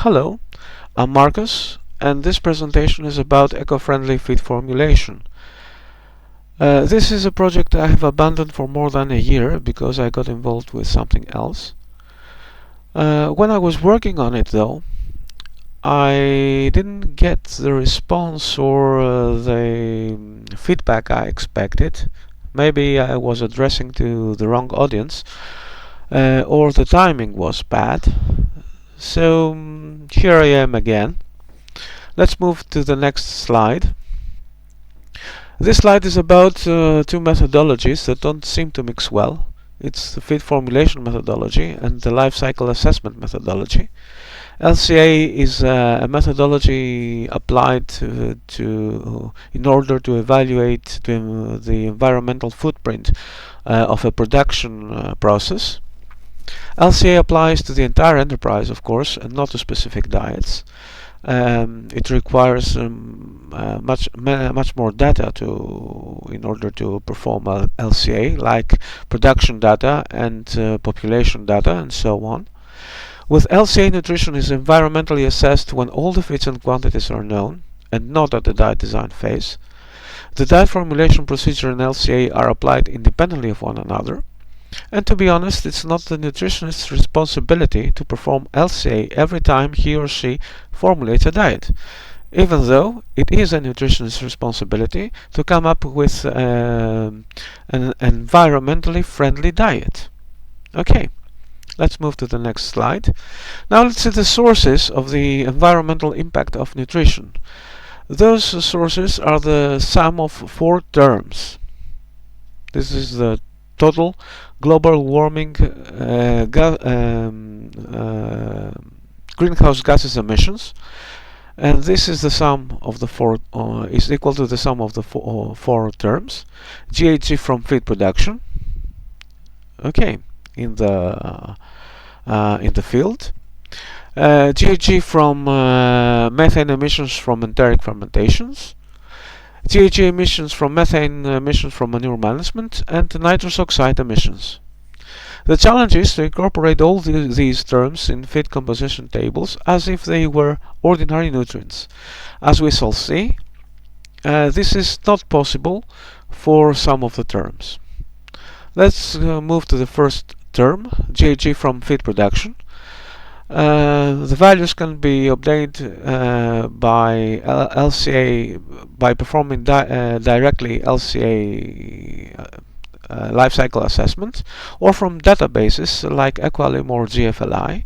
Hello, I'm Marcus, and this presentation is about eco-friendly feed formulation. This is a project I have abandoned for more than a year because I got involved with something else. When I was working on it though, I didn't get the response or the feedback I expected. Maybe I was addressing to the wrong audience, or the timing was bad. So here I am again. Let's move to the next slide. This slide is about two methodologies that don't seem to mix well. It's the feed formulation methodology and the life cycle assessment methodology. LCA is a methodology applied in order to evaluate the environmental footprint of a production process. LCA applies to the entire enterprise, of course, and not to specific diets. It requires much more data in order to perform LCA, like production data and population data and so on. With LCA, nutrition is environmentally assessed when all the feeds and quantities are known and not at the diet design phase. The diet formulation procedure and LCA are applied independently of one another. And to be honest, it's not the nutritionist's responsibility to perform LCA every time he or she formulates a diet, even though it is a nutritionist's responsibility to come up with an environmentally friendly diet. Okay, let's move to the next slide. Now let's see the sources of the environmental impact of nutrition. Those sources are the sum of four terms. This is the total global warming greenhouse gases emissions, and this is the sum of the four is equal to the sum of the four terms. GHG from feed production, okay, in the field. GHG from methane emissions from enteric fermentations. GHG emissions from methane emissions from manure management, and nitrous oxide emissions. The challenge is to incorporate all these terms in feed composition tables as if they were ordinary nutrients. As we shall see, this is not possible for some of the terms. Let's move to the first term, GHG from feed production. The values can be obtained by LCA by performing directly LCA life cycle assessment, or from databases like Equalim or GFLI.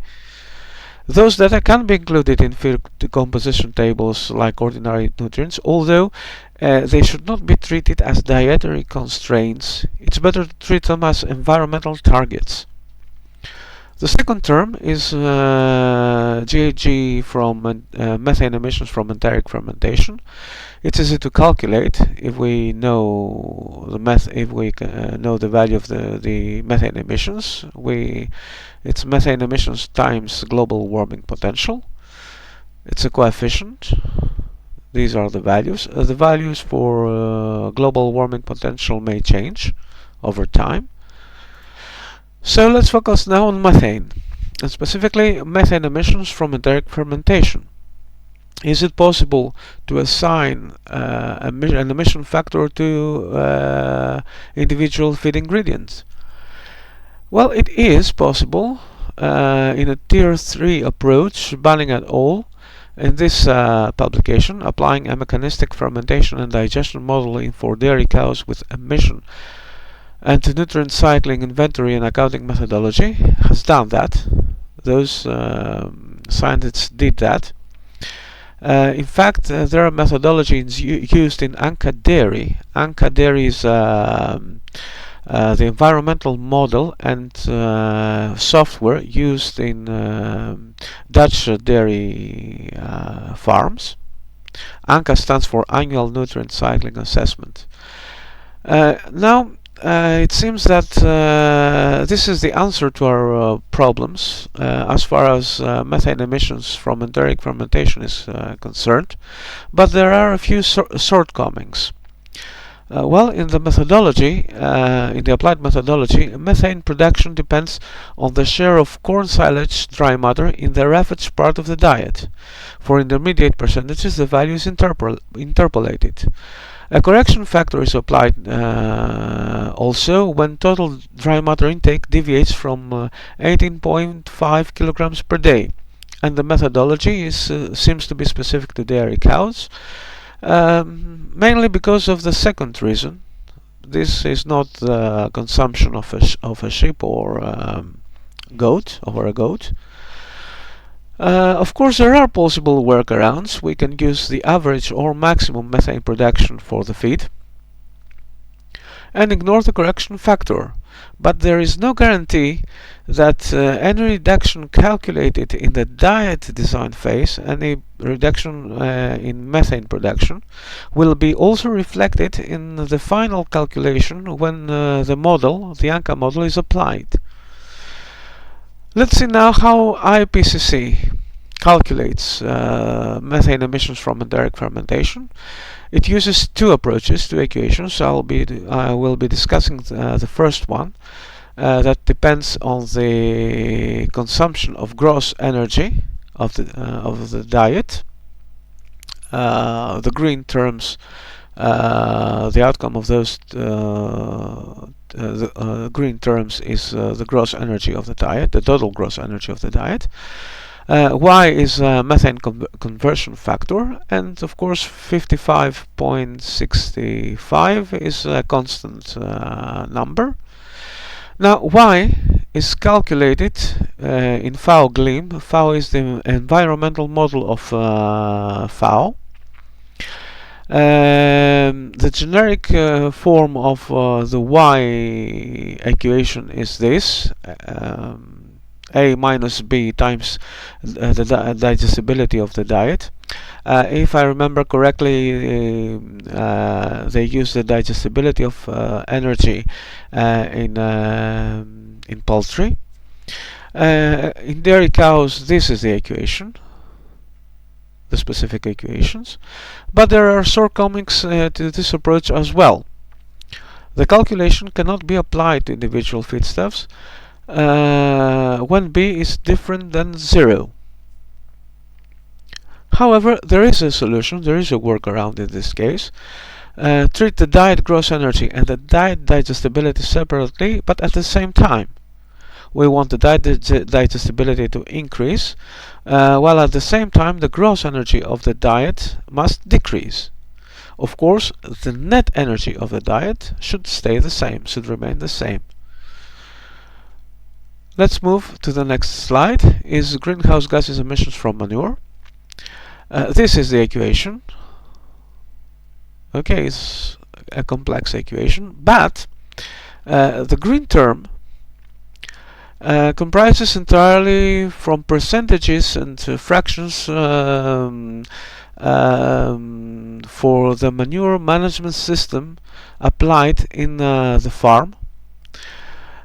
Those data can be included in feed composition tables like ordinary nutrients, although they should not be treated as dietary constraints. It's better to treat them as environmental targets. The second term is GHG from methane emissions from enteric fermentation. It's easy to calculate if we know the know the value of the methane emissions. It's methane emissions times global warming potential. It's a coefficient. These are the values. The values for global warming potential may change over time. So let's focus now on methane, and specifically methane emissions from enteric fermentation. Is it possible to assign an emission factor to individual feed ingredients? Well, it is possible in a tier 3 approach, banning at all. In this publication, applying a mechanistic fermentation and digestion modeling for dairy cows with emission and nutrient cycling inventory and accounting methodology has done that. Those scientists did that. In fact, there are methodologies used in Anka Dairy. Anka Dairy is the environmental model and software used in Dutch dairy farms. Anka stands for Annual Nutrient Cycling Assessment. Now, it seems that this is the answer to our problems as far as methane emissions from enteric fermentation is concerned, but there are a few shortcomings. Well, in the methodology, in the applied methodology, methane production depends on the share of corn silage dry matter in the ravaged part of the diet. For intermediate percentages, the value is interpolated. A correction factor is applied also when total dry matter intake deviates from 18.5 kilograms per day, and the methodology seems to be specific to dairy cows. Mainly because of the second reason. This is not the consumption of a sheep or goat, over a goat. Of course, there are possible workarounds. We can use the average or maximum methane production for the feed and ignore the correction factor. But there is no guarantee that any reduction calculated in the diet design phase, any reduction in methane production, will be also reflected in the final calculation when the ANCA model, is applied. Let's see now how IPCC calculates methane emissions from indirect fermentation. It uses two approaches, two equations. I will be discussing the first one. That depends on the consumption of gross energy of the diet. The green terms, the outcome of those green terms is the gross energy of the diet, the total gross energy of the diet. Y is methane conversion factor, and of course 55.65 is a constant number. Now Y is calculated in FAO-GLIM. FAO is the environmental model of FAO. The generic form of the Y equation is this. A minus B times the digestibility of the diet. If I remember correctly, they use the digestibility of energy in poultry. In dairy cows, this is the equation, the specific equations. But there are shortcomings to this approach as well. The calculation cannot be applied to individual feedstuffs when B is different than 0. However, there is a solution, there is a workaround in this case. Treat the diet gross energy and the diet digestibility separately, but at the same time. We want the diet digestibility to increase, while at the same time the gross energy of the diet must decrease. Of course, the net energy of the diet should stay the same, should remain the same. Let's move to the next slide, is greenhouse gases emissions from manure. This is the equation. Okay, it's a complex equation, but the green term comprises entirely from percentages and fractions for the manure management system applied in the farm.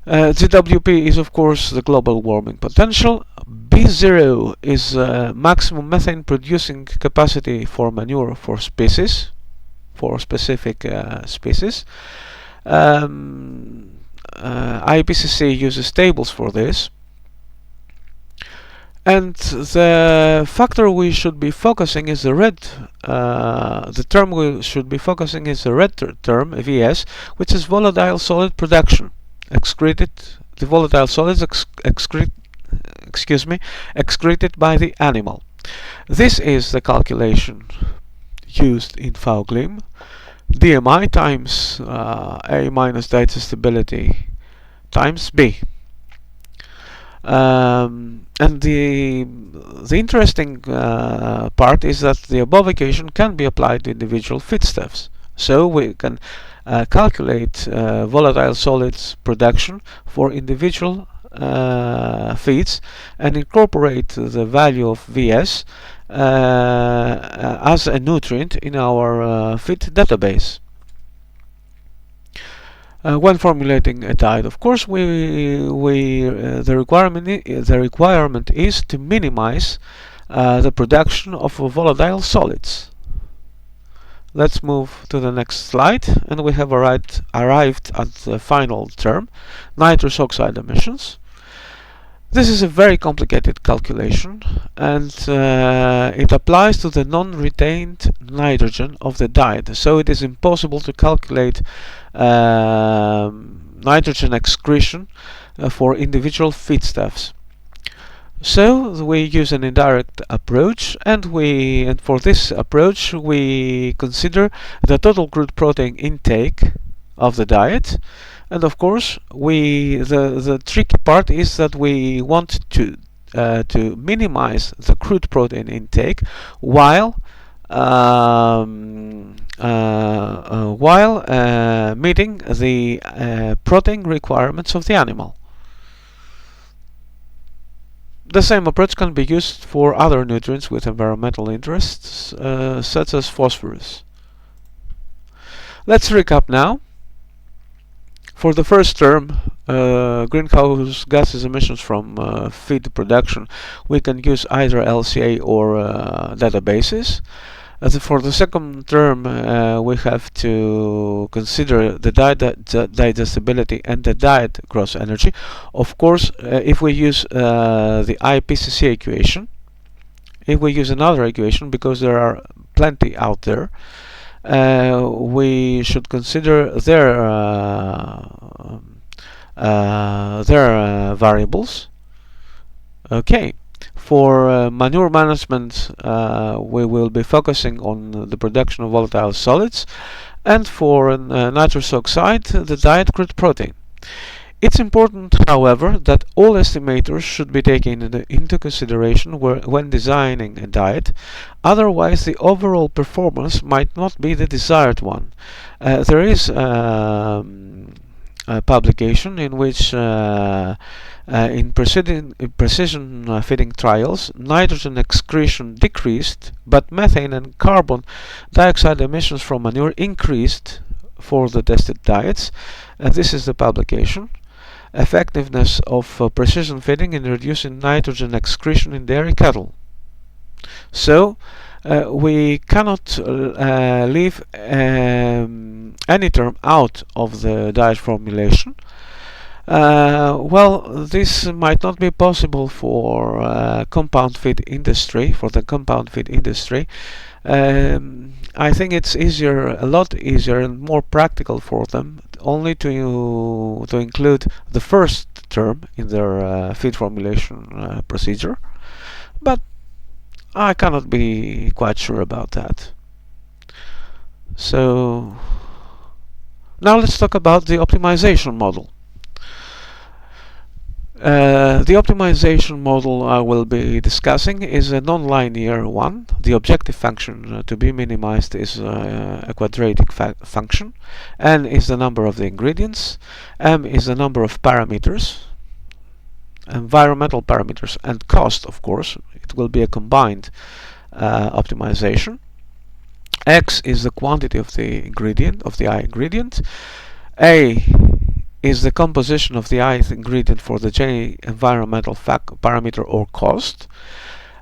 GWP is of course the global warming potential. B0 is maximum methane producing capacity for manure for species, for specific species. IPCC uses tables for this, and the factor we should be focusing is the red. The term we should be focusing is the red term, VS, which is volatile solid production. The volatile solids excreted by the animal. This is the calculation used in FAO-GLIM. DMI times A minus digestibility times B. And the interesting part is that the above equation can be applied to individual feedstuffs. So we can calculate volatile solids production for individual feeds and incorporate the value of VS as a nutrient in our feed database. When formulating a diet, of course, the requirement is to minimize the production of volatile solids. Let's move to the next slide, and we have arrived at the final term, nitrous oxide emissions. This is a very complicated calculation, and it applies to the non-retained nitrogen of the diet. So it is impossible to calculate nitrogen excretion for individual feedstuffs. So we use an indirect approach, and for this approach we consider the total crude protein intake of the diet. And of course, the tricky part is that we want to minimize the crude protein intake while meeting the protein requirements of the animal. The same approach can be used for other nutrients with environmental interests, such as phosphorus. Let's recap now. For the first term, greenhouse gases emissions from feed production, we can use either LCA or databases. For the second term, we have to consider the digestibility and the diet gross energy. Of course, if we use the IPCC equation, if we use another equation, because there are plenty out there, we should consider their variables. Okay. For manure management, we will be focusing on the production of volatile solids, and for nitrous oxide, the diet crude protein. It's important, however, that all estimators should be taken into consideration when designing a diet, otherwise the overall performance might not be the desired one. There is a publication in which in precision feeding trials, nitrogen excretion decreased, but methane and carbon dioxide emissions from manure increased for the tested diets. This is the publication. Effectiveness of precision feeding in reducing nitrogen excretion in dairy cattle. So we cannot leave any term out of the diet formulation. Well, this might not be possible for compound feed industry, for the compound feed industry. I think it's easier, a lot easier and more practical for them only to include the first term in their feed formulation procedure, but I cannot be quite sure about that. So now let's talk about the optimization model. The optimization model I will be discussing is a non-linear one. The objective function to be minimized is a quadratic function. N is the number of the ingredients. M is the number of parameters, environmental parameters, and cost, of course. It will be a combined optimization. X is the quantity of the ingredient, of the I ingredient. A is the composition of the ith ingredient for the j environmental parameter or cost.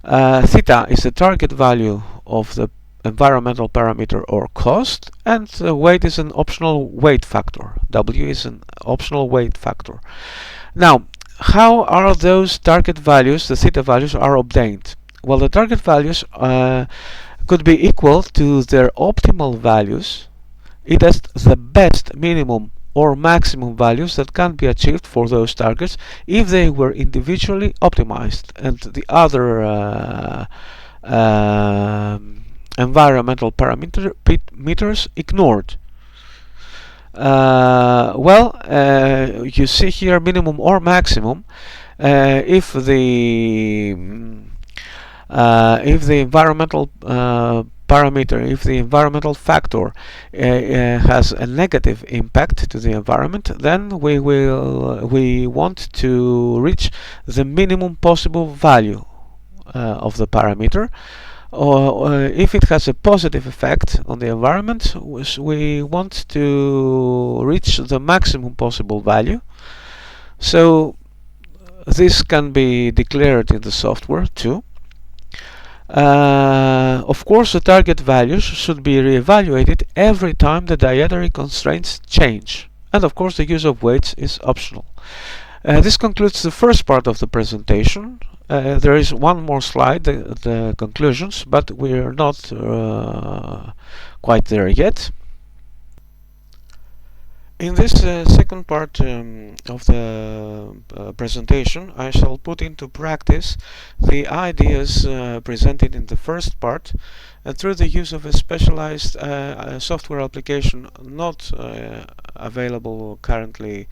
Theta is the target value of the environmental parameter or cost, and weight is an optional weight factor. W is an optional weight factor. Now, how are those target values, the theta values, are obtained? Well, the target values could be equal to their optimal values. It is the best minimum or maximum values that can be achieved for those targets if they were individually optimized and the other environmental parameters ignored. You see here minimum or maximum. If the environmental if the environmental factor has a negative impact to the environment, then we want to reach the minimum possible value of the parameter. Or if it has a positive effect on the environment, we want to reach the maximum possible value. So this can be declared in the software too. Of course, the target values should be reevaluated every time the dietary constraints change. And of course, the use of weights is optional. This concludes the first part of the presentation. There is one more slide, the conclusions, but we're not quite there yet. In this second part of the presentation, I shall put into practice the ideas presented in the first part, and through the use of a specialized software application not available currently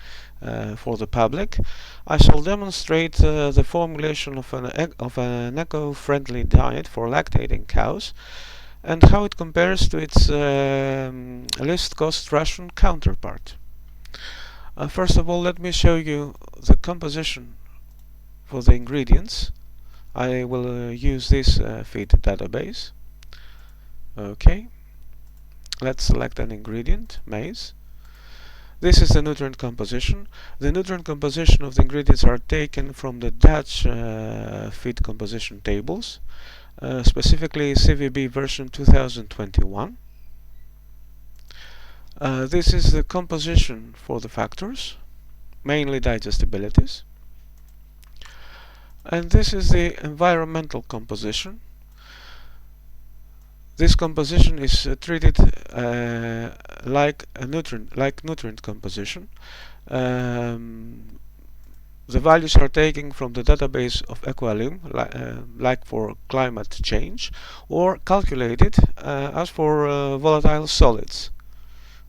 for the public, I shall demonstrate the formulation of an eco-friendly diet for lactating cows, and how it compares to its least cost ration counterpart. First of all, let me show you the composition for the ingredients. I will use this feed database. Okay, let's select an ingredient, maize. This is the nutrient composition. The nutrient composition of the ingredients are taken from the Dutch feed composition tables, specifically CVB version 2021. This is the composition for the factors, mainly digestibilities. And this is the environmental composition. This composition is treated like nutrient composition. The values are taken from the database of Equalim, like for climate change, or calculated as for volatile solids.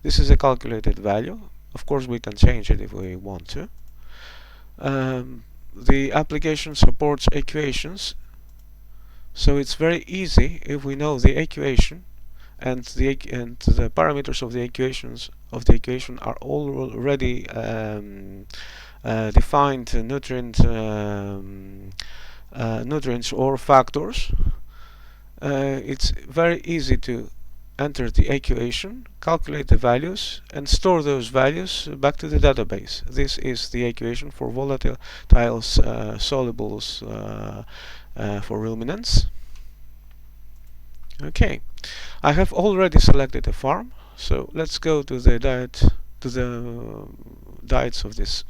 This is a calculated value. Of course, we can change it if we want to. The application supports equations, so it's very easy if we know the equation and the parameters of the equation are already defined nutrients or factors. It's very easy to enter the equation, calculate the values, and store those values back to the database. This is the equation for volatile solubles for ruminants. Okay, I have already selected a farm, so let's go to the diets of this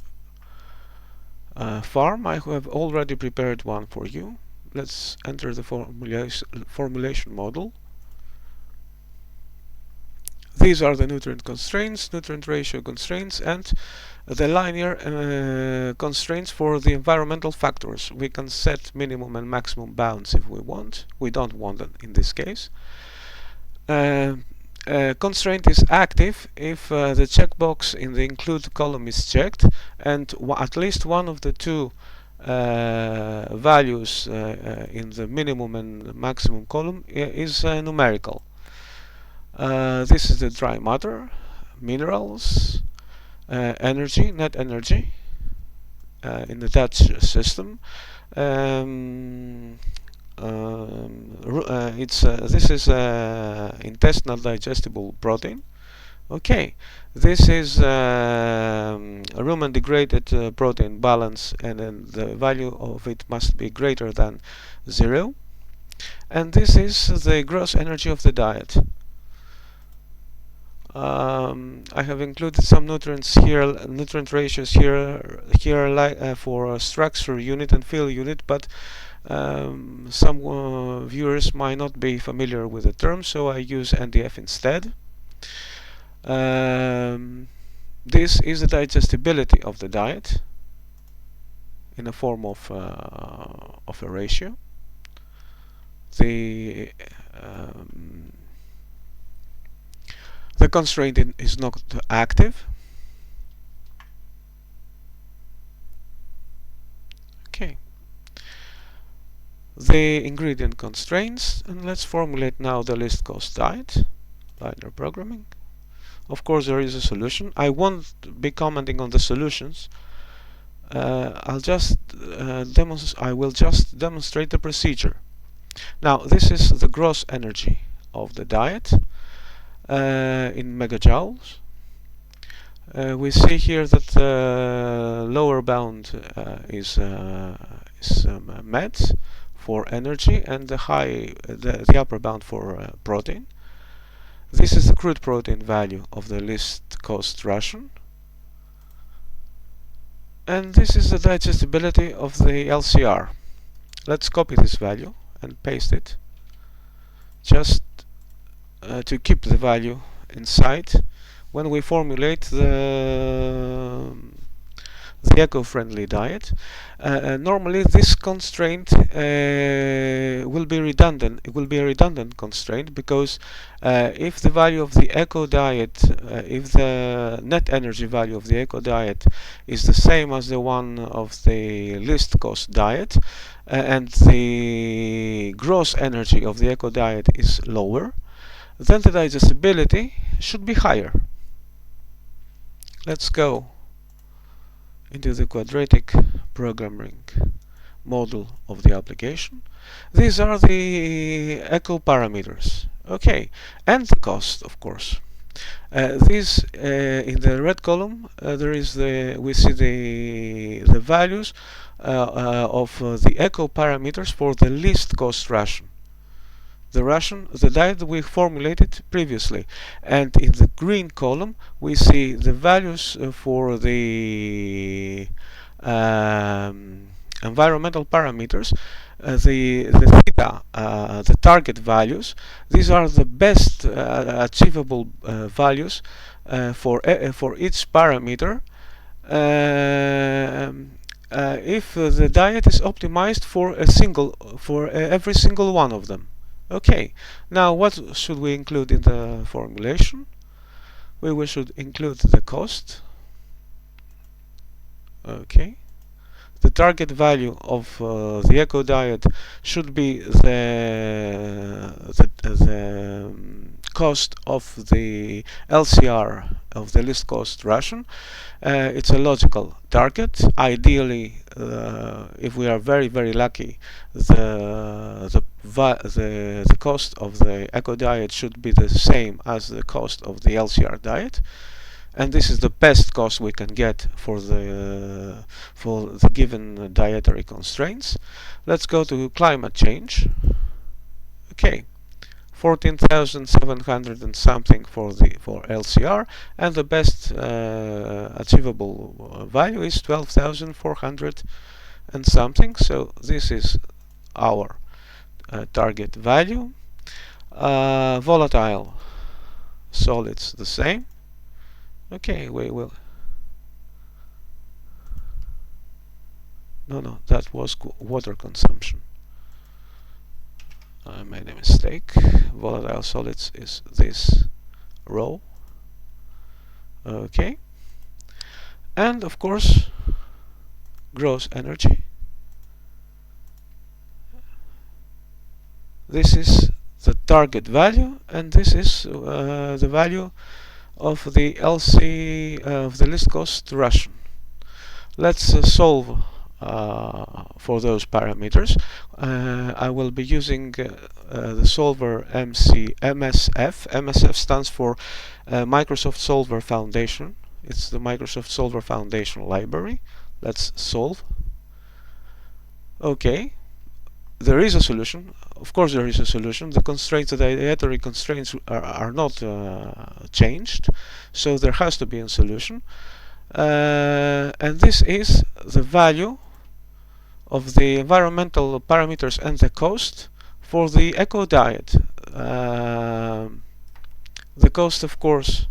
farm. I have already prepared one for you. Let's enter the formulation model. These are the nutrient constraints, nutrient ratio constraints, and the linear constraints for the environmental factors. We can set minimum and maximum bounds if we want. We don't want them in this case. Constraint is active if the checkbox in the include column is checked and at least one of the two values in the minimum and maximum column is numerical. This is the dry matter, minerals, energy, net energy in the Dutch system. This is intestinal digestible protein. Okay, this is rumen degraded protein balance, and then the value of it must be greater than 0. And this is the gross energy of the diet. I have included some nutrients here, nutrient ratios here for structure unit and fill unit, but some viewers might not be familiar with the term, so I use NDF instead. This is the digestibility of the diet in a form of a ratio. The constraint is not active. Okay. The ingredient constraints, and let's formulate now the least cost diet. Linear programming. Of course, there is a solution. I won't be commenting on the solutions. I will just demonstrate the procedure. Now, this is the gross energy of the diet. In megajoules. We see here that the lower bound is met for energy and the upper bound for protein. This is the crude protein value of the least cost ration, and this is the digestibility of the LCR. Let's copy this value and paste it, just to keep the value inside when we formulate the eco-friendly diet. Normally this constraint will be redundant. It will be a redundant constraint, because if the value of the eco diet, if the net energy value of the eco diet is the same as the one of the least cost diet, and the gross energy of the eco diet is lower, then the digestibility should be higher. Let's go into the quadratic programming model of the application. These are the eco parameters, okay, and the cost, of course. These in the red column, we see the values of the eco parameters for the least cost ration. The diet we formulated previously, and in the green column we see the values for the environmental parameters, the theta, the target values. These are the best achievable values for each parameter if the diet is optimized for every single one of them. Okay, now what should we include in the formulation? We should include the cost. Okay, the target value of the eco diet should be the cost of the LCR of the least cost ration. It's a logical target. Ideally, if we are very lucky, the cost of the eco diet should be the same as the cost of the LCR diet, and this is the best cost we can get for the given dietary constraints. Let's go to climate change. Okay, 14,700 and something for LCR, and the best achievable value is 12,400 and something. So this is our target value. Volatile solids the same. Okay, we will. No, that was water consumption. I made a mistake. Volatile solids is this row. Okay, and of course gross energy. This is the target value, and this is the value of the LC of the least cost ration. Let's solve for those parameters. I will be using the solver MSF. MSF stands for Microsoft Solver Foundation. It's the Microsoft Solver Foundation library. Let's solve. Okay, there is a solution. Of course there is a solution. The constraints, the dietary constraints are not changed, so there has to be a solution. And this is the value of the environmental parameters and the cost for the eco diet. The cost, of course,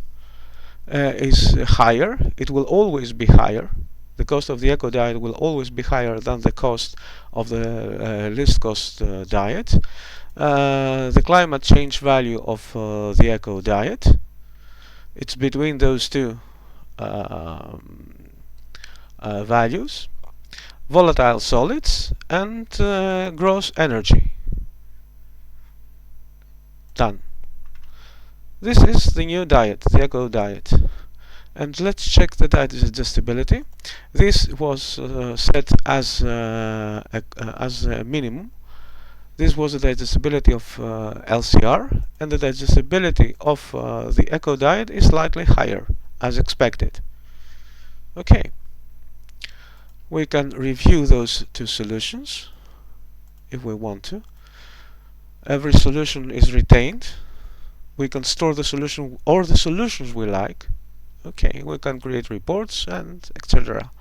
is higher. It will always be higher. The cost of the eco diet will always be higher than the cost of the least cost diet. The climate change value of the eco diet, it's between those two values. Volatile solids and gross energy. Done. This is the new diet, the eco diet. And let's check the digestibility. This was set as a minimum. This was the digestibility of LCR, and the digestibility of the eco diet is slightly higher, as expected. Okay, we can review those two solutions. if we want to. Every solution is retained. We can store the solution or the solutions we like. Okay, we can create reports and etc.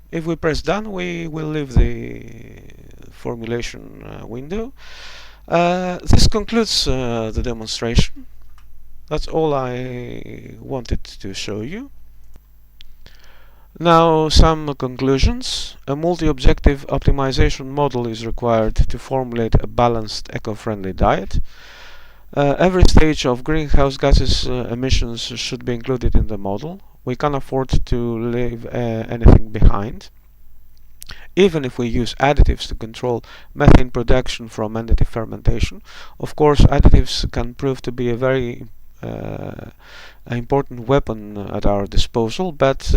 If we press done, we will leave the formulation window. This concludes the demonstration. That's all I wanted to show you. Now, some conclusions. A multi-objective optimization model is required to formulate a balanced, eco-friendly diet. Every stage of greenhouse gases emissions should be included in the model. We can't afford to leave anything behind. Even if we use additives to control methane production from additive fermentation. Of course, additives can prove to be a very important weapon at our disposal, but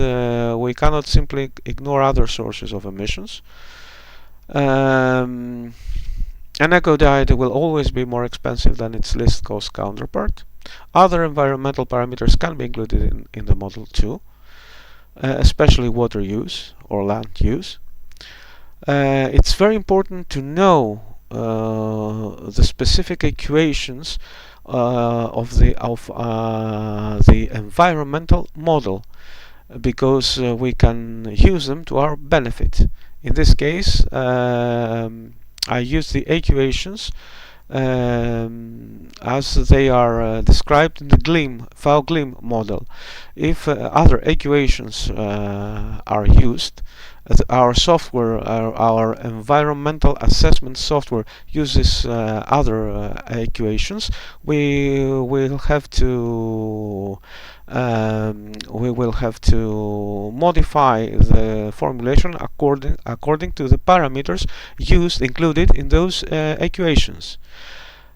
we cannot simply ignore other sources of emissions. An eco diet will always be more expensive than its least cost counterpart. Other environmental parameters can be included in the model too, especially water use or land use. It's very important to know the specific equations of the environmental model, because we can use them to our benefit. In this case, I use the equations as they are described in the VGLIM model. If other equations are used, our software, our environmental assessment software uses other equations, we will have to modify the formulation according to the parameters included in those equations.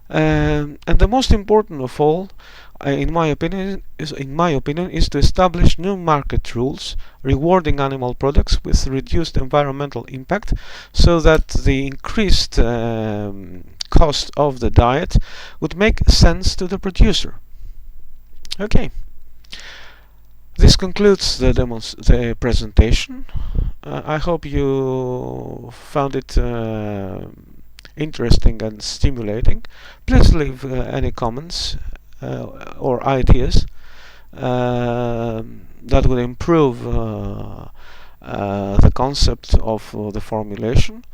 And the most important of all, in my opinion, is to establish new market rules rewarding animal products with reduced environmental impact, so that the increased cost of the diet would make sense to the producer. Okay, this concludes the presentation. I hope you found it interesting and stimulating. Please leave any comments or ideas that will improve the concept of the formulation.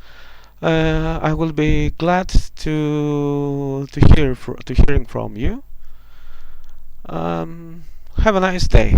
I will be glad to hearing from you. Have a nice day.